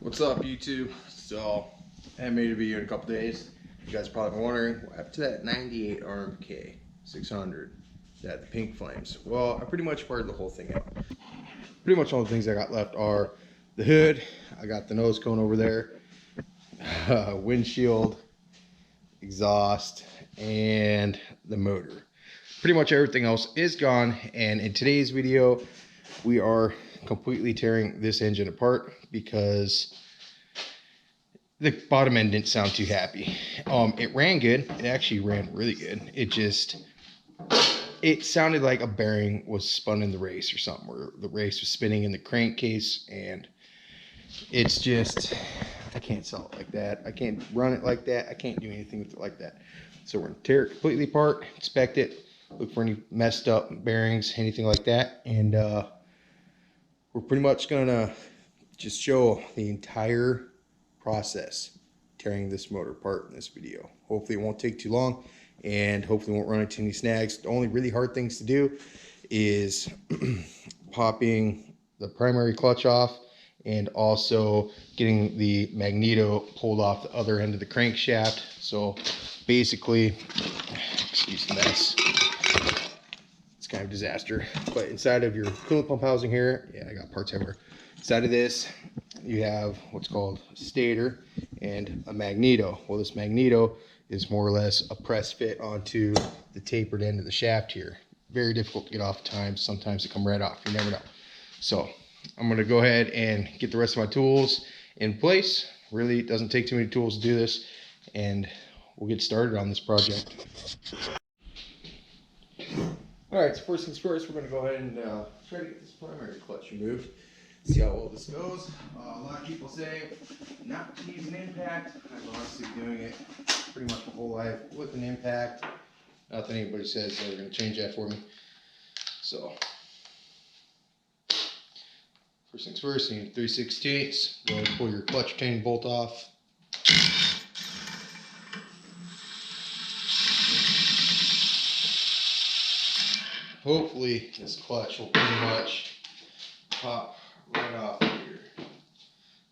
What's up, YouTube? So, I haven't made a video in a couple days. You guys are probably wondering what happened to that 98 RMK 600 that the pink flames. Well, I pretty much fired the whole thing out. Pretty much all the things I got left are the hood. I got the nose cone over there, windshield, exhaust, and the motor. Pretty much everything else is gone, and in today's video we are completely tearing this engine apart because the bottom end didn't sound too happy. It ran good. It actually ran really good. It sounded like a bearing was spun in the race or something, where the race was spinning in the crankcase, and it's just, I can't sell it like that. I can't run it like that. I can't do anything with it like that. So we're gonna tear it completely apart, inspect it, look for any messed up bearings, anything like that, and we're pretty much gonna just show the entire process tearing this motor apart in this video. Hopefully it won't take too long, and hopefully won't run into any snags. The only really hard things to do is popping the primary clutch off and also getting the Magneto pulled off the other end of the crankshaft. So basically, excuse the mess, it's kind of a disaster. But inside of your coolant pump housing here, yeah, I got parts everywhere. Inside of this, you have what's called a stator and a magneto. Well, this magneto is more or less a press fit onto the tapered end of the shaft here. Very difficult to get off at times. Sometimes they come right off. You never know. So I'm going to go ahead and get the rest of my tools in place. Really, it doesn't take too many tools to do this, and we'll get started on this project. All right, so first things first, we're going to go ahead and try to get this primary clutch removed. See how well this goes. A lot of people say not to use an impact. I'm honestly doing it pretty much my whole life with an impact. Not that anybody says they're going to change that for me. So, first things first, you need 3/16. Go ahead and pull your clutch retaining bolt off. Hopefully this clutch will pretty much pop right off of here.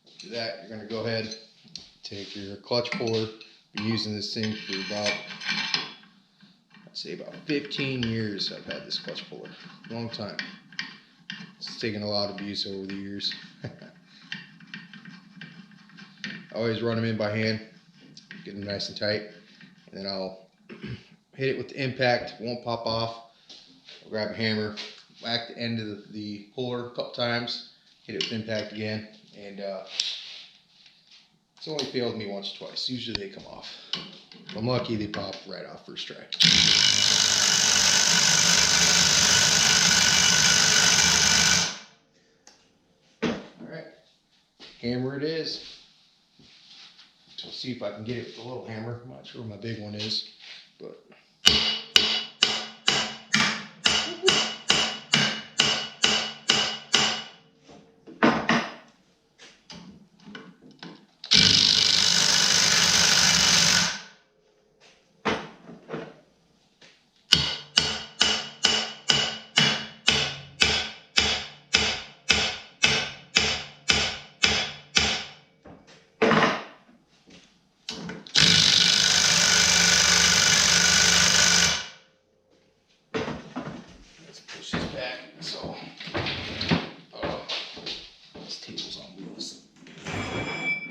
After that, you're going to go ahead, take your clutch puller. Been using this thing for about, I'd say about 15 years. I've had this clutch puller, long time. It's taken a lot of abuse over the years. I always run them in by hand, get them nice and tight, and then I'll hit it with the impact. It won't pop off. I'll grab a hammer, whack the end of the puller a couple times, hit it with impact again, and it's only failed me once or twice. Usually they come off. If I'm lucky, they pop right off first try. Alright, hammer it is. We'll see if I can get it with a little hammer. I'm not sure where my big one is, but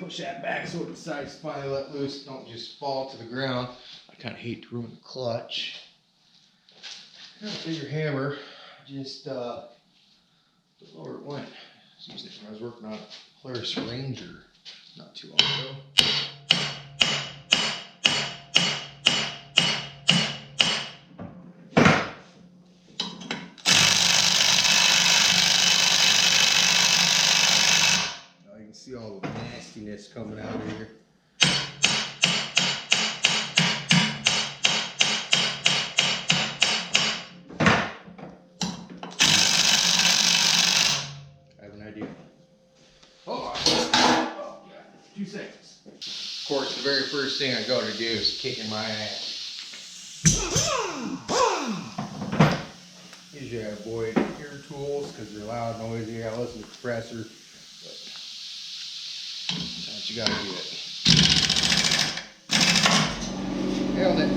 push that back so it decides to finally let loose. Don't just fall to the ground. I kind of hate to ruin the clutch. Got a bigger hammer, just the lower it went. I was using it when I was working on a Polaris Ranger not too long ago. See all the nastiness coming out of here. I have an idea. Oh God. 2 seconds. Of course, the very first thing I go to do is kicking my ass. Usually I avoid ear tools because they're loud, noisy. I listen to the compressor. But you gotta do it. Nailed it.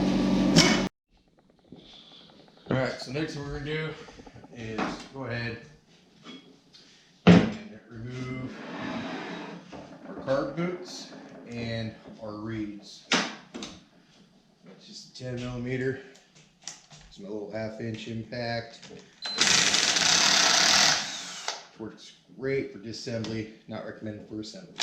Alright, so next thing we're gonna do is go ahead and remove our carb boots and our reeds. It's just a 10mm. It's my little 1/2" impact. Works great for disassembly, not recommended for assembly.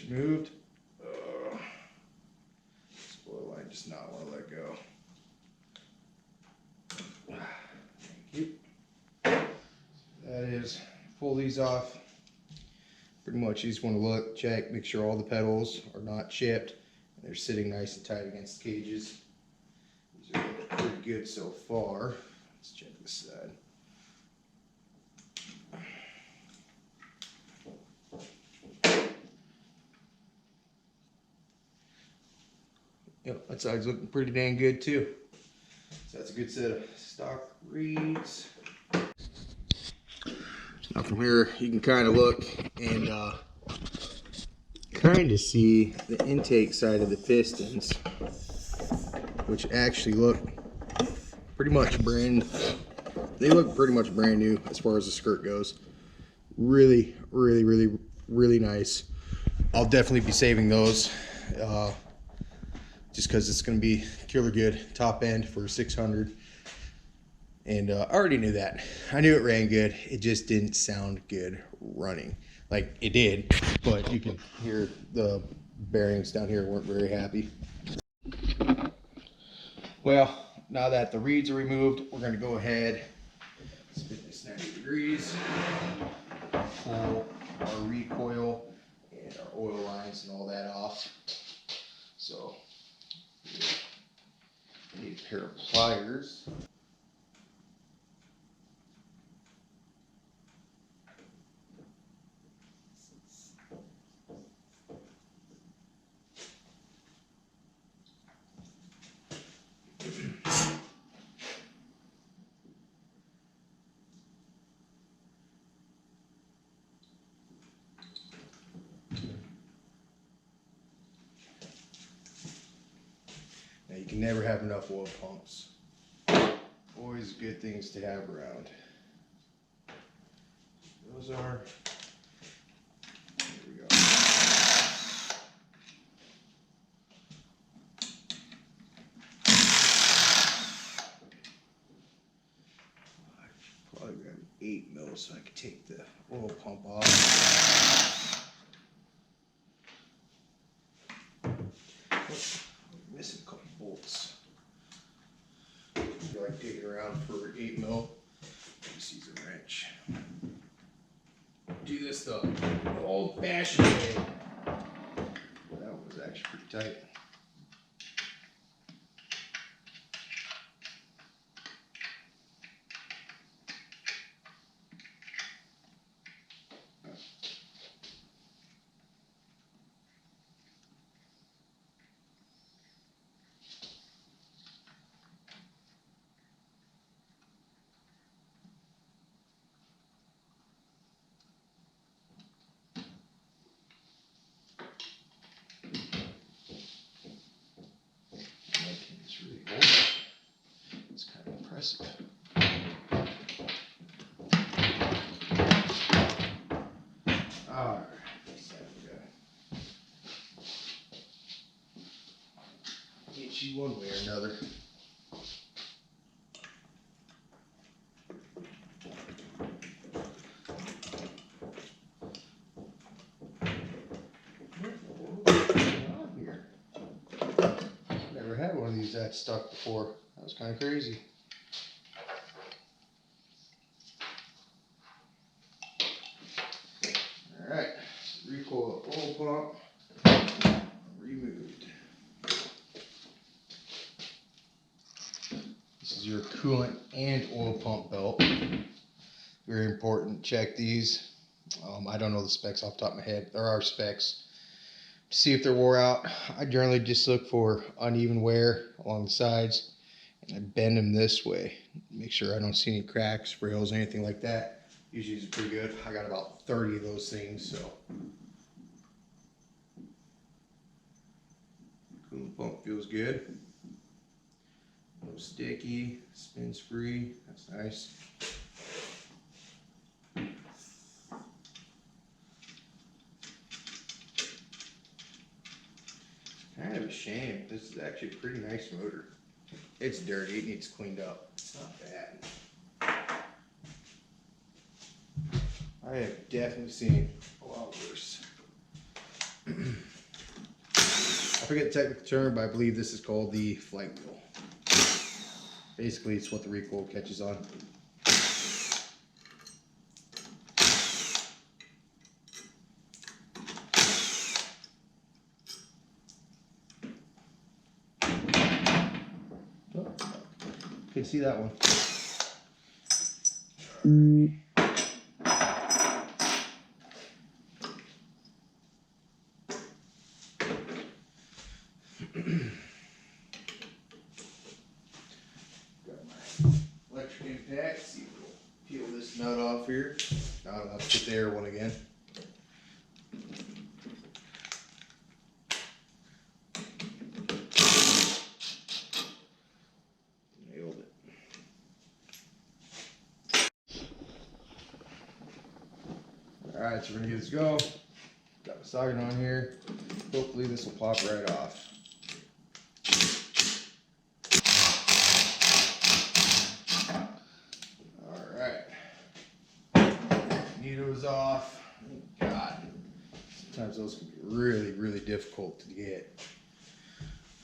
Removed. This oil line does not want to let go. Thank you. That is, pull these off. Pretty much you just want to look, check, make sure all the pedals are not chipped and they're sitting nice and tight against the cages. These are looking pretty good so far. Let's check this side. Yep, that side's looking pretty dang good too. So that's a good set of stock reeds. Now from here, you can kind of look and kind of see the intake side of the pistons, which actually look pretty much brand. They look pretty much brand new as far as the skirt goes. Really, really, really, really nice. I'll definitely be saving those. Just because it's going to be killer good top end for 600, and I already knew that. I knew it ran good. It just didn't sound good running. Like it did, but you can hear the bearings down here weren't very happy. Well, now that the reeds are removed, we're going to go ahead, spin this 90 degrees, pull our recoil and our oil lines and all that off. So need a pair of pliers. Now you can never have enough oil pumps. Always good things to have around. Those are, there we go. I should probably grab an 8mm so I can take the oil pump off. Oh, missing a couple bolts. Like digging around for 8mm. Just use a wrench. Do this the old-fashioned way. That one was actually pretty tight. It's really old. It's kind of impressive. Alright, so we got get you one way or another. Never had one of these that stuck before. That was kind of crazy. Alright, recoil oil pump removed. This is your coolant and oil pump belt. Very important. Check these. I don't know the specs off the top of my head. There are specs. To see if they're wore out, I generally just look for uneven wear along the sides, and I bend them this way. Make sure I don't see any cracks, frills, anything like that. Usually it's pretty good. I got about 30 of those things, so. Coolant pump feels good. No sticky, spins free. That's nice. Kind of a shame. This is actually a pretty nice motor. It's dirty. It needs cleaned up. It's not bad. I have definitely seen a lot worse. I forget the technical term, but I believe this is called the flight wheel. Basically, it's what the recoil catches on. Oh, can see that one. Got my electric impact. See if we'll peel this nut off here. Now I'll have to get the air one again. Nailed it. Alright, so we're gonna get this go. Got my socket on here. Hopefully this will pop right off. Magneto's off. Thank God. Sometimes those can be really, really difficult to get.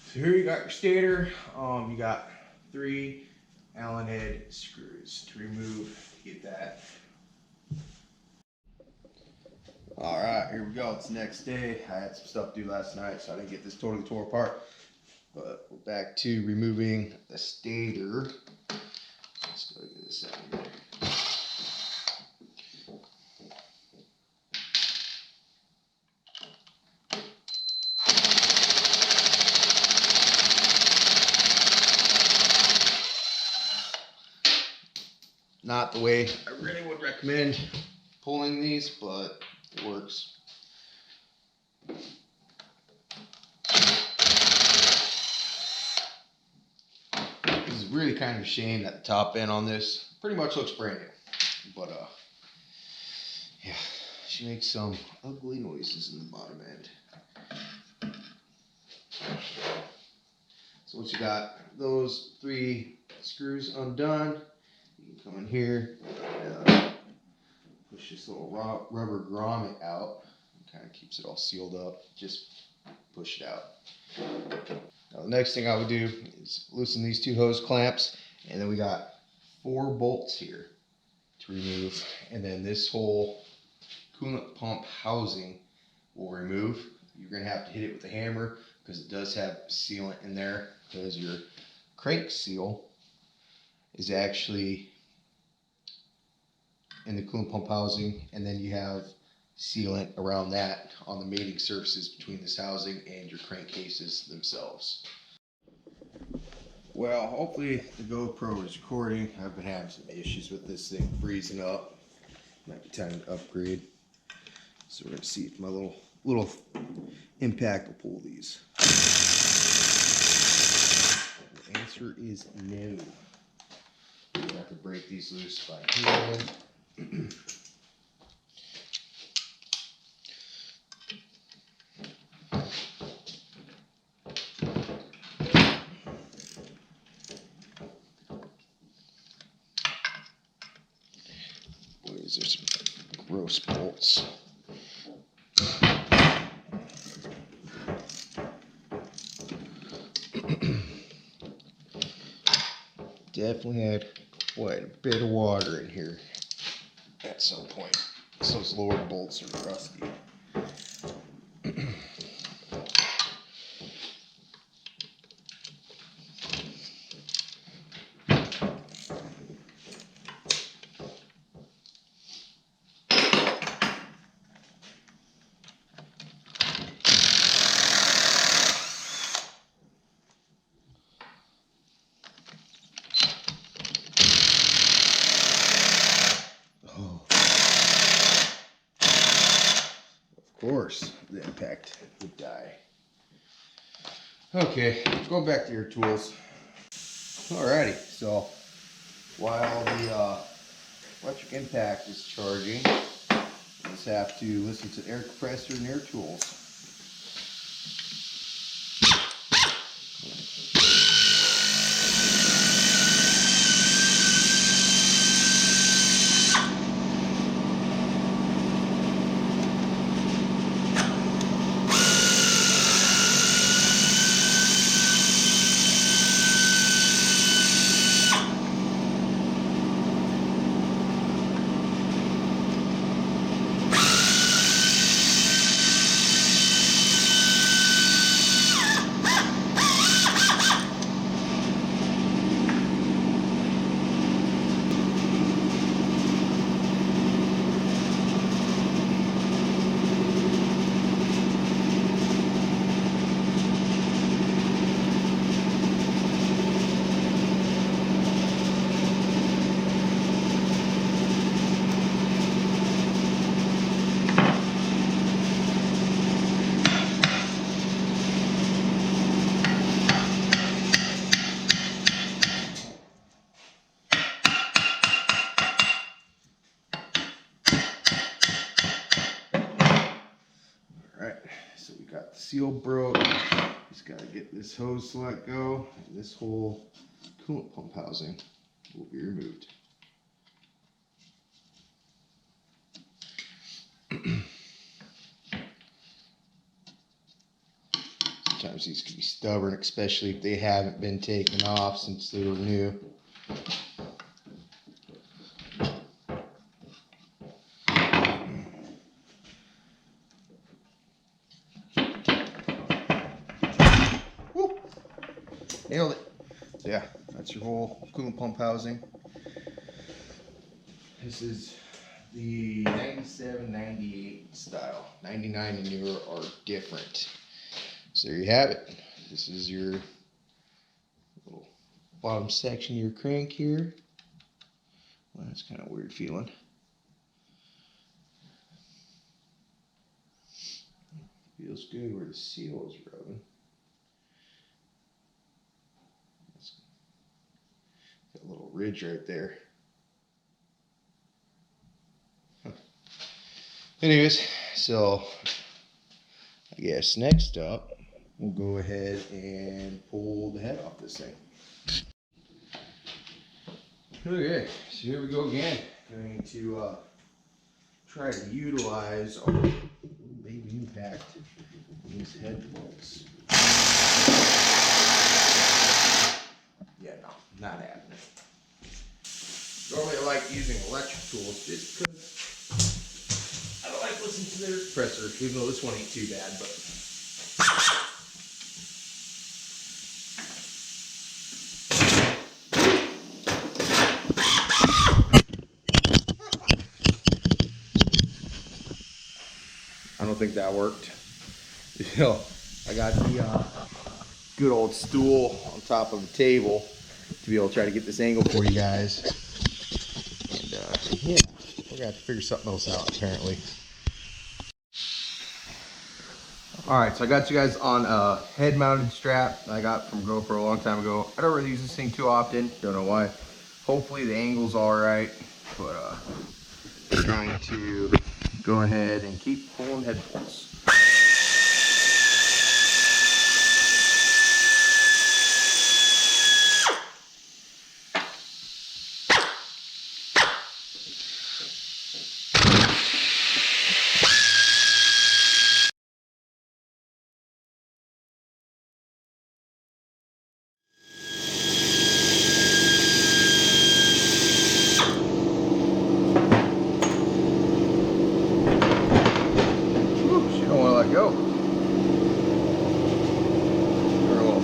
So here you got your stator. You got 3 Allen head screws to remove to get that. Alright, here we go. It's the next day. I had some stuff to do last night, so I didn't get this totally tore apart. But we're back to removing the stator. Let's go get this out of here. Not the way I really would recommend pulling these, but it works. This is really kind of a shame that the top end on this pretty much looks brand new. But yeah, she makes some ugly noises in the bottom end. So once you got those 3 screws undone, you can come in here and push this little rubber grommet out. It kind of keeps it all sealed up. Just push it out. Now the next thing I would do is loosen these 2 hose clamps, and then we got 4 bolts here to remove, and then this whole coolant pump housing will remove. You're going to have to hit it with a hammer because it does have sealant in there, because your crank seal is actually in the coolant pump housing, and then you have sealant around that on the mating surfaces between this housing and your crankcases themselves. Well, hopefully the GoPro is recording. I've been having some issues with this thing freezing up. Might be time to upgrade. So we're going to see if my little impact will pull these. The answer is no. I have to break these loose by hand. Boy, these are some gross bolts. definitely had quite a bit of water in here at some point. So those lower bolts are rusty. Of course, the impact would die. Okay, go back to your tools. Alrighty, so while the electric impact is charging, you just have to listen to the air compressor and air tools. So we got the seal broke. Just got to get this hose to let go, and this whole coolant pump housing will be removed. Sometimes these can be stubborn, especially if they haven't been taken off since they were new. Nailed it. So yeah, that's your whole coolant pump housing. This is the 97, 98 style. 99 and newer are different. So there you have it. This is your little bottom section of your crank here. Well, that's kind of weird feeling. Feels good where the seal is rubbing. Got a little ridge right there. Huh. Anyways, so I guess next up, we'll go ahead and pull the head off this thing. Okay, so here we go again. Going to try to utilize our baby impact in these head bolts. Yeah, no, not happening. Normally I like using electric tools just because I don't like listening to their compressor, even though this one ain't too bad, but I don't think that worked. You know, I got the good old stool on top of the table to be able to try to get this angle for you guys. And yeah, we're gonna have to figure something else out apparently. Alright, so I got you guys on a head mounted strap I got from GoPro a long time ago. I don't really use this thing too often, don't know why. Hopefully the angle's alright, but I'm trying to go ahead and keep pulling head bolts.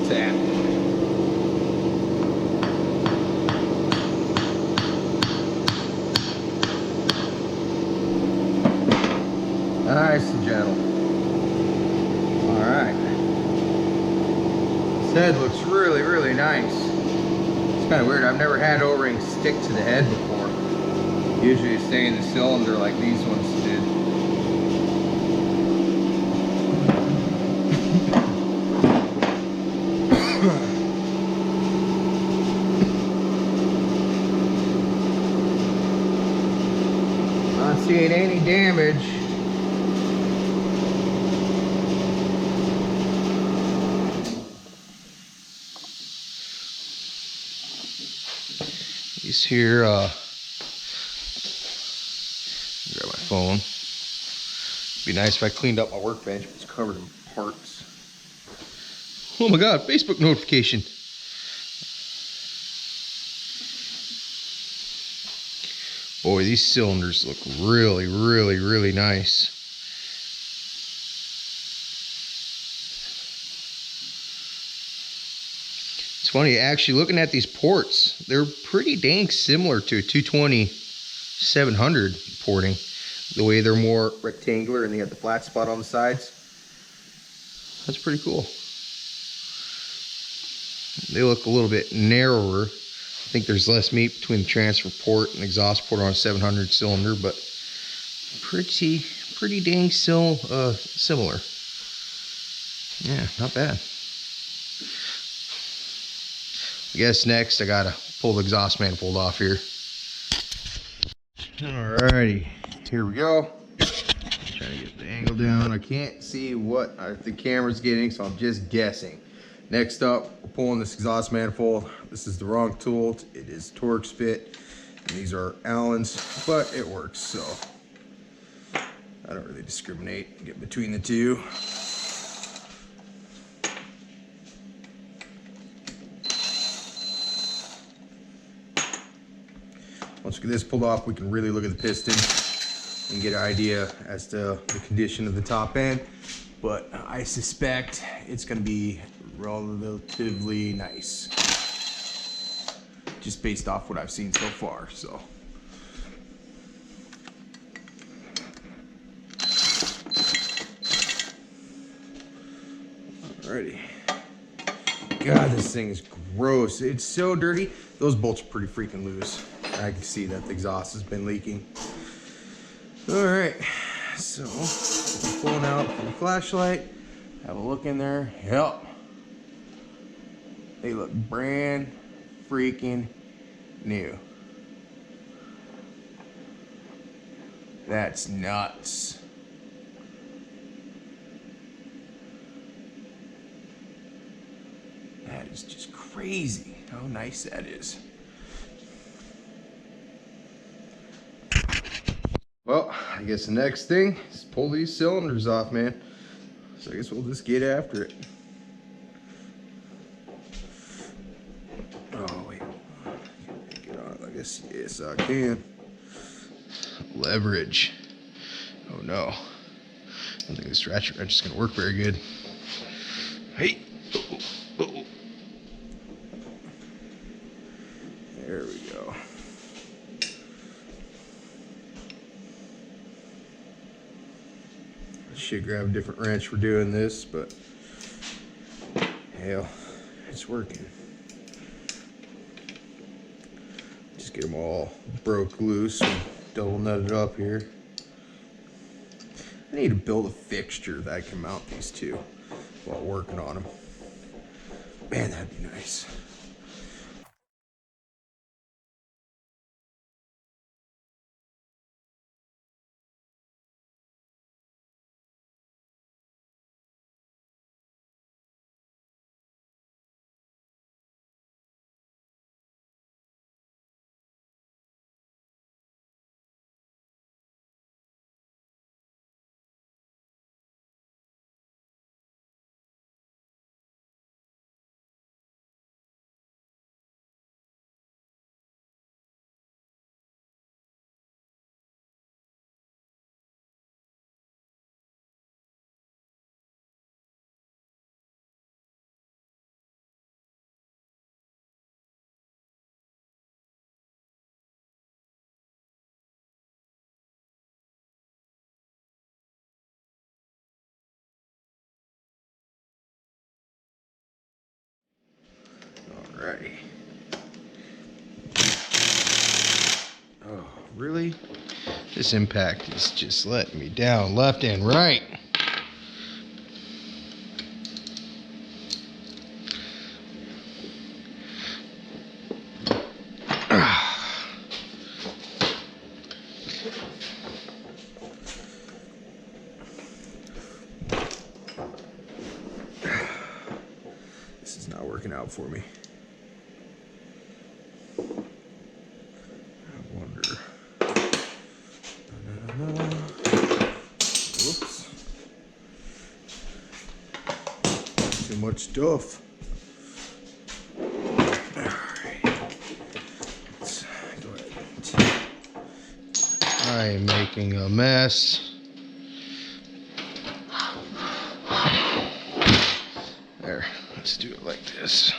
tap. Nice and gentle. Alright. This head looks really, really nice. It's kind of weird. I've never had O-rings stick to the head before. Usually they stay in the cylinder like these ones did. Not seeing any damage. These here, grab my phone. Be nice if I cleaned up my workbench, but it's covered in parts. Oh my god, Facebook notification. Boy, these cylinders look really, really, really nice. It's funny, actually, looking at these ports, they're pretty dang similar to a 220-700 porting. The way they're more rectangular and they got the flat spot on the sides. That's pretty cool. They look a little bit narrower. I think there's less meat between the transfer port and exhaust port on a 700 cylinder, but pretty dang similar. Yeah, not bad. I guess next I gotta pull the exhaust manifold off here. Alrighty, here we go. Trying to get the angle down. I can't see what the camera's getting, so I'm just guessing. Next up, we're pulling this exhaust manifold. This is the wrong tool. It is Torx fit. And these are Allen's, but it works, so I don't really discriminate. Get between the two. Once we get this pulled off, we can really look at the piston and get an idea as to the condition of the top end. But I suspect it's going to be relatively nice, just based off what I've seen so far. So alrighty. God, this thing is gross. It's so dirty. Those bolts are pretty freaking loose. I can see that the exhaust has been leaking. Alright, so I'm pulling out the flashlight. Have a look in there. Yep. They look brand freaking new. That's nuts. That is just crazy how nice that is. Well, I guess the next thing is pull these cylinders off, man. So I guess we'll just get after it. Oh, wait. Get on, I guess, yes, I can. Leverage. Oh, no. I don't think this ratchet wrench is going to work very good. Hey. There we go. I should grab a different wrench for doing this, but hell, it's working. Just get them all broke loose and double nutted up here. I need to build a fixture that I can mount these to while working on them. Man, that'd be nice. Alrighty. Oh, really? This impact is just letting me down left and right. This is not working out for me. I wonder. Whoops. Too much stuff. I am making a mess. There, let's do it like this.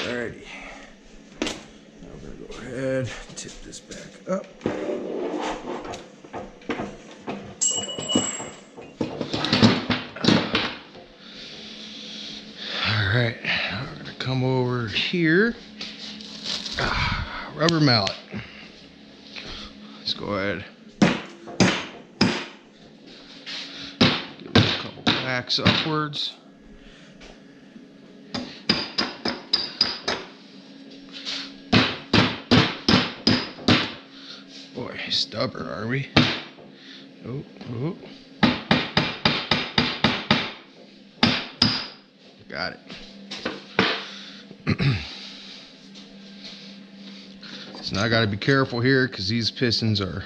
Alrighty. Now we're going to go ahead, tip this back up. Alright, now we're going to come over here. Rubber mallet. Let's go ahead. Give it a couple whacks upwards. Boy, stubborn, are we? Oh, oh. Got it. So now I got to be careful here because these pistons are,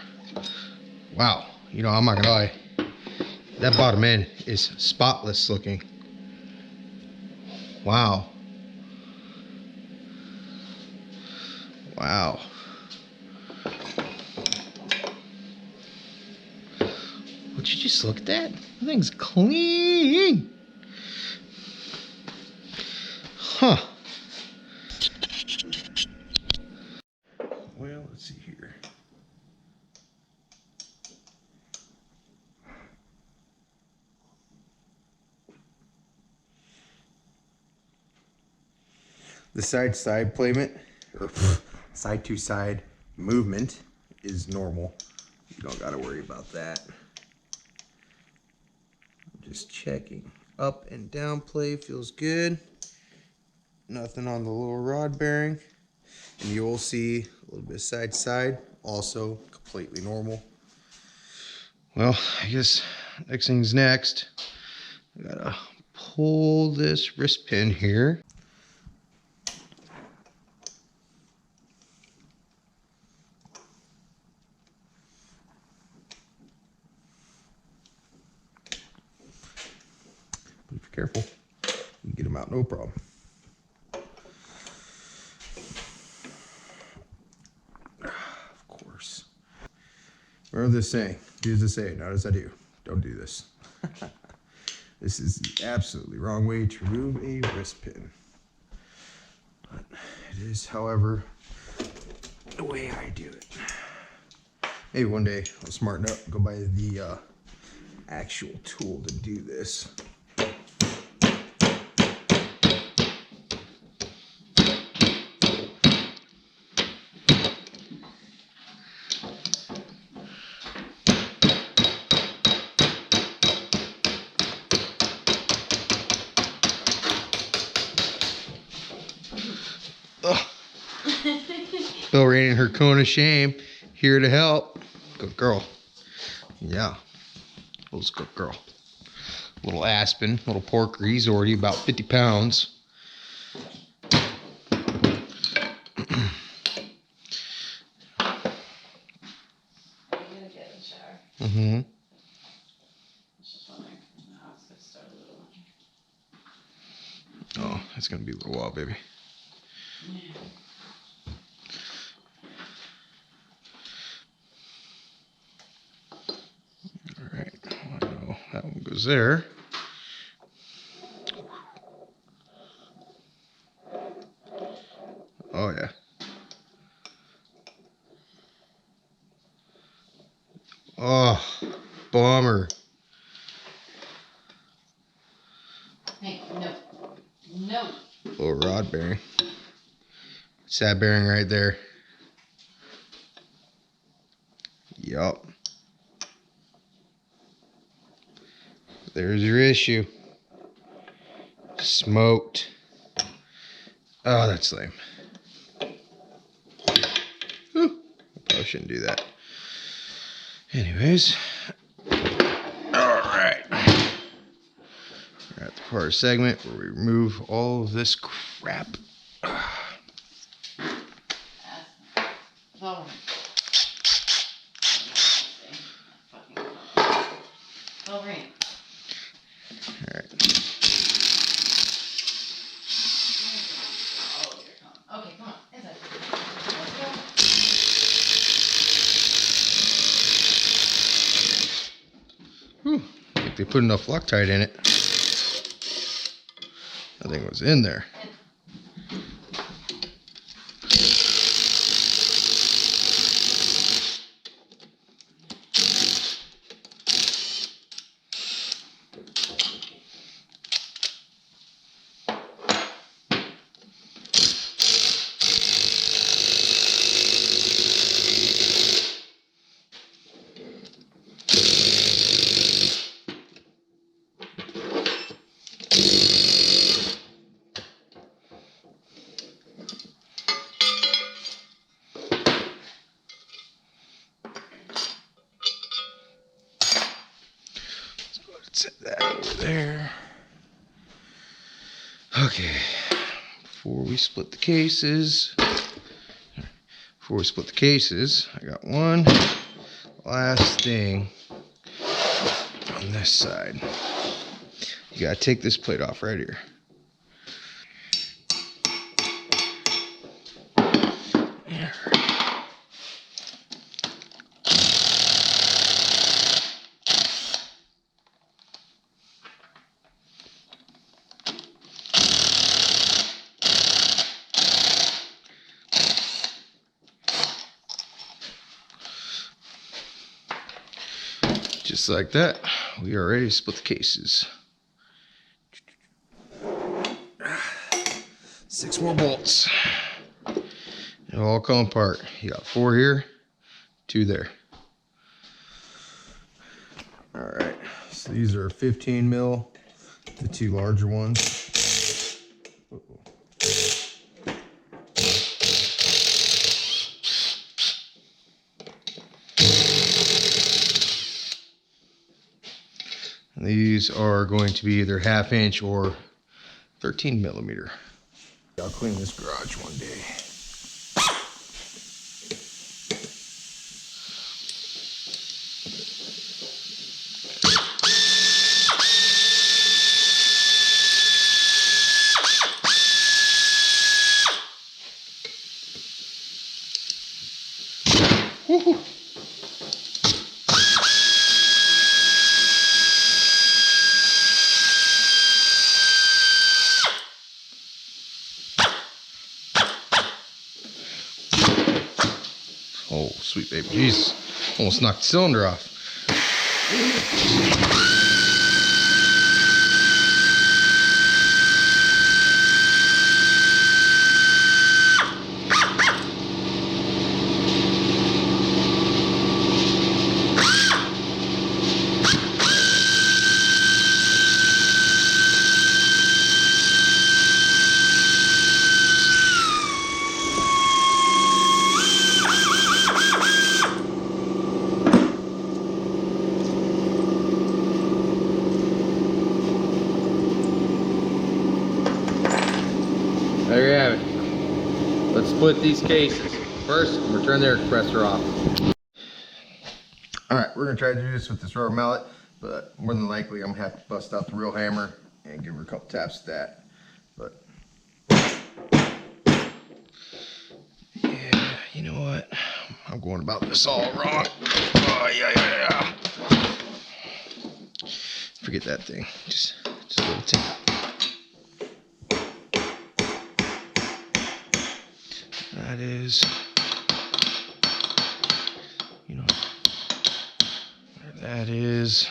wow, you know, I'm not gonna lie, that bottom end is spotless looking. Wow. Wow. Would you just look at that? That thing's clean. Huh. Well, let's see here. The side-to-side placement, or side-to-side movement is normal. You don't got to worry about that. I'm just checking. Up and down play feels good. Nothing on the little rod bearing. And you will see a little bit side to side, also completely normal. Well, I guess next thing's next. I gotta pull this wrist pin here. Be careful. You can get them out, no problem. Of course. Remember this saying, do as I say, not as I do. Don't do this. This is the absolutely wrong way to remove a wrist pin. But it is, however, the way I do it. Maybe one day I'll smarten up and go buy the actual tool to do this. Phil ran in her cone of shame. Here to help. Good girl. Yeah. Those good girl. Little Aspen, little Porker. He's already about 50 pounds. Mm-hmm. Oh, it's gonna be a little while, baby. All right, I know that one goes there. Oh yeah. Oh, bummer. Hey, no. No. Little rod bearing. It's that bearing right there. Yup. There's your issue. Smoked. Oh, that's lame. Whew. I probably shouldn't do that. Anyways. Alright. We're at the part segment where we remove all of this crap. Oh. Alright. Okay, come on. Inside. Whew. I think they put enough Loctite in it. Nothing was in there. Set that over there. Okay. Before we split the cases, I got one last thing on this side. You gotta take this plate off right here. Just like that, we are ready to split the cases. 6 more bolts. It'll all come apart. You got 4 here, 2 there. All right, so these are 15 mil, the 2 larger ones. And these are going to be either 1/2 inch or 13 millimeter. I'll clean this garage one day. Woohoo! Oh, sweet baby Jesus. Almost knocked the cylinder off. There you have it. Let's split these cases. First, we're turning their compressor off. All right, we're gonna try to do this with this rubber mallet, but more than likely I'm gonna have to bust out the real hammer and give her a couple taps at that. But yeah, you know what? I'm going about this all wrong. Oh yeah. Forget that thing. Just a little tap. That is, you know, that is.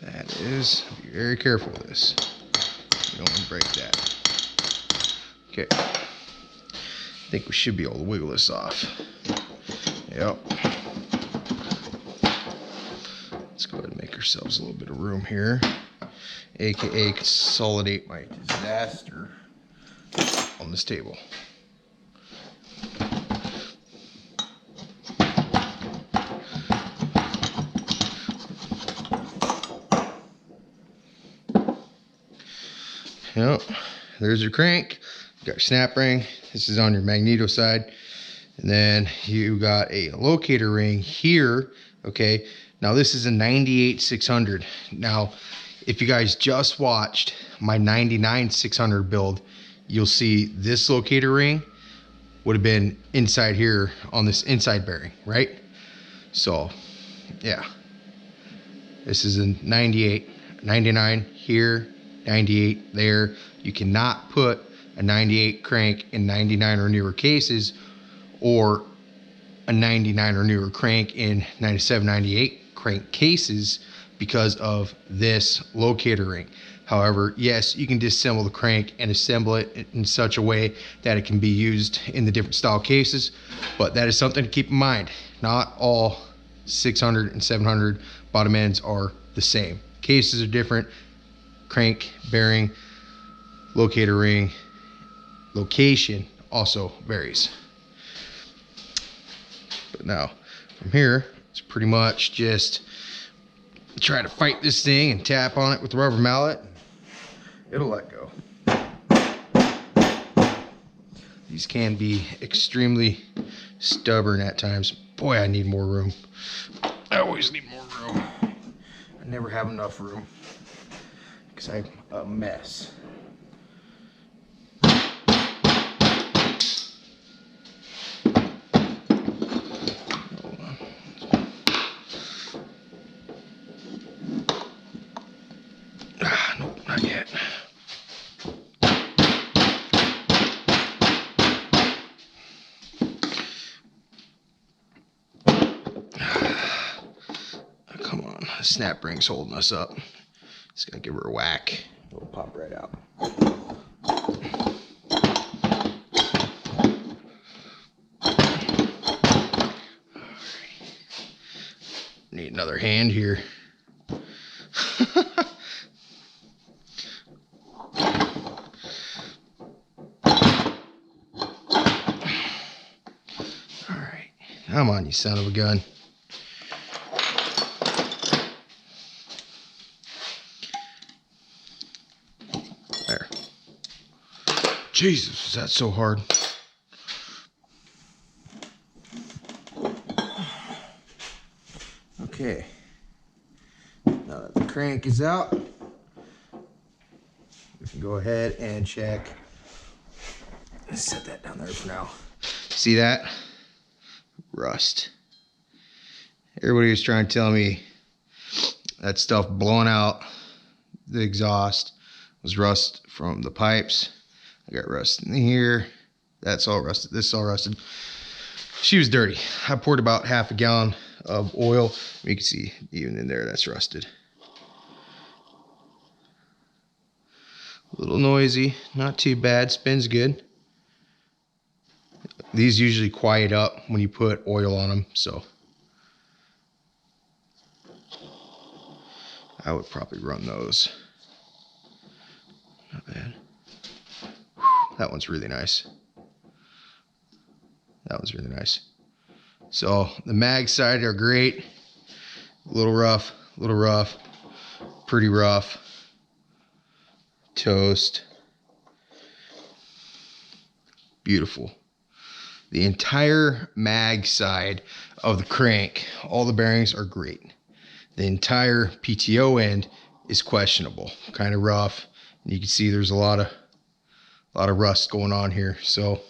That is. Be very careful with this. You don't want to break that. Okay. I think we should be able to wiggle this off. Yep. Let's go ahead and make ourselves a little bit of room here. AKA consolidate my disaster on this table. Yep, there's your crank. You got your snap ring. This is on your Magneto side. And then you got a locator ring here. Okay, now this is a 98-600. Now, if you guys just watched my 99-600 build, you'll see this locator ring would have been inside here on this inside bearing, right? So, yeah. This is a 98, 99 here, 98 there. You cannot put a 98 crank in 99 or newer cases, or a 99 or newer crank in 97, 98 crank cases because of this locator ring. However, yes, you can disassemble the crank and assemble it in such a way that it can be used in the different style cases, but that is something to keep in mind. Not all 600 and 700 bottom ends are the same. Cases are different. Crank, bearing, locator ring, location also varies. But now from here, it's pretty much just try to fight this thing and tap on it with the rubber mallet. It'll let go. These can be extremely stubborn at times. Boy, I need more room. I always need more room. I never have enough room because I'm a mess. Nope, not yet. Come on, the snap ring's holding us up. Just gotta give her a whack. It'll pop right out. Need another hand here. Alright, come on, you son of a gun. There. Jesus, is that so hard? Okay. Now that the crank is out, we can go ahead and check. Let's set that down there for now. See that? Rust. Everybody was trying to tell me that stuff blowing out the exhaust was rust from the pipes. I got rust in here. That's all rusted. This is all rusted. She was dirty. I poured about half a gallon of oil. You can see even in there that's rusted. A little noisy, not too bad, spins good. These usually quiet up when you put oil on them, so I would probably run those. Not bad. That one's really nice. That one's really nice. So the mag side are great. A little rough, A little rough, pretty rough. Toast. Beautiful. The entire mag side of the crank, all the bearings are great. The entire PTO end is questionable, kind of rough. And you can see there's a lot of rust going on here. So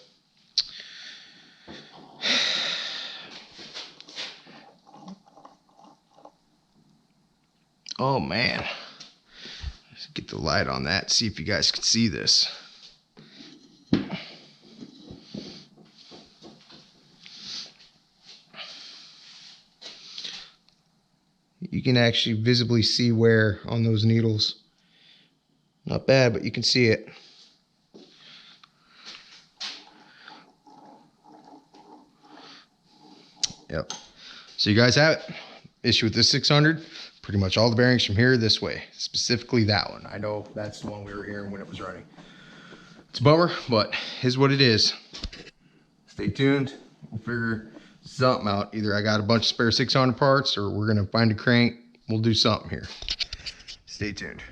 oh man, let's get the light on that, see if you guys can see this. You can actually visibly see wear on those needles. Not bad, but you can see it. Yep. So you guys have it. Issue with this 600. Pretty much all the bearings from here this way. Specifically that one. I know that's the one we were hearing when it was running. It's a bummer, but is what it is. Stay tuned. We'll figure something out. Either I got a bunch of spare 600 parts or we're going to find a crank. We'll do something here. Stay tuned.